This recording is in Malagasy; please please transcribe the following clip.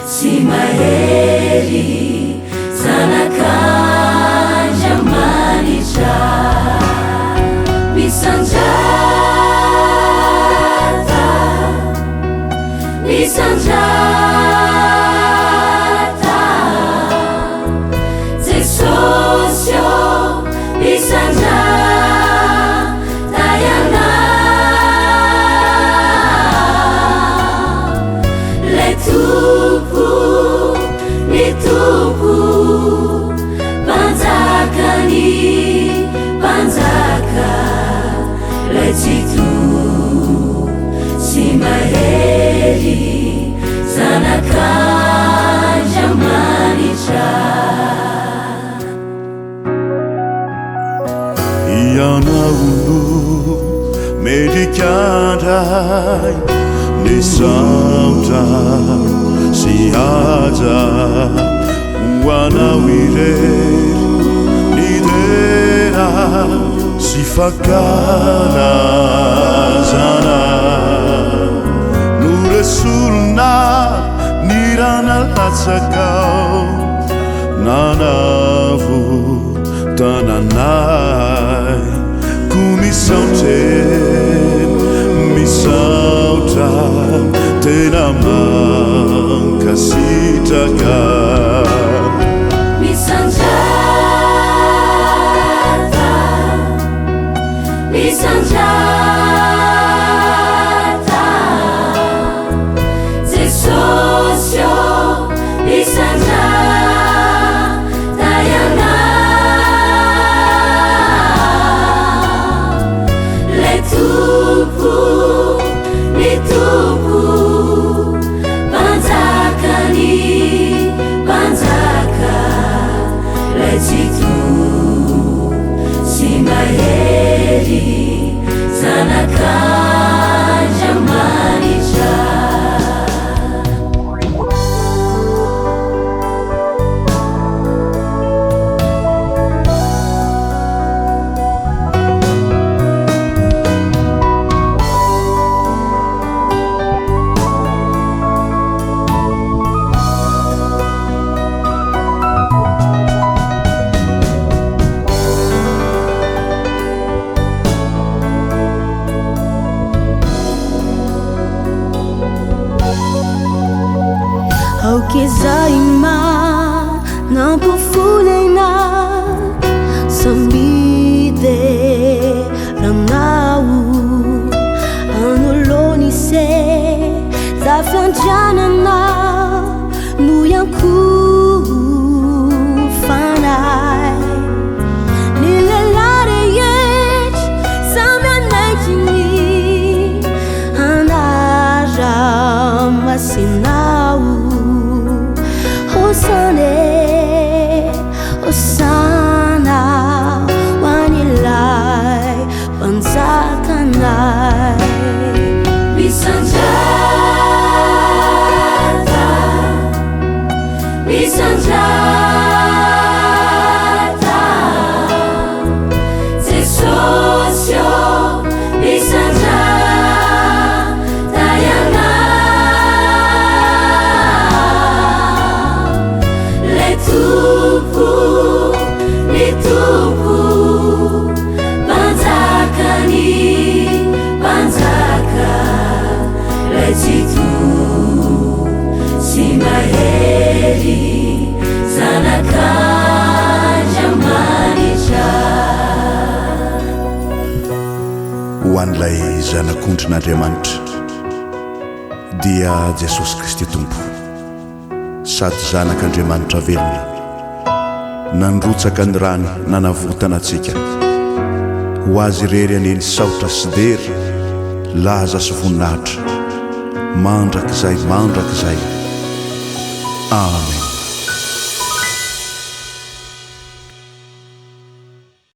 sy mahery zanak'andra manitra misandrata Jesosy ô misandrata ianao lay tompo ny tompo mpanjakany mpanjaka lay jito sy mahery zanak'andra manitra ianao medikandray ny saotra sy haja ho anao irery ny tena sy fankalazana no resolona ny rana latsakao nanavo tananay ko misaotra tena mankasitraka misandrata Jesosy ô misandrata ianao lay tompo ny tompo mpanjakany mpanjaka lay jito sy mahery zanak'andra manitra Aukizaima nampofulena sambide ranau anoloni se zafianjanana nuyankufanai nilelare yet samyanaitini anara masinau Hosanna wanilai panzakanai misandrata Jesosy ô misandrata ianao lay tompo ny tompo mpanjakany mpanjaka lay jito sy mahery zanak'andra manitra ho an'ilay zanak'ondrin'Andriamanitra dia Jesosy Kristy tompo sady zanak'Andriamanitra velona nandrotsaka ny rano nanavotana antsika ho azy irery aneny saotra sy dery laza sy voninahitra mandrakizay amen.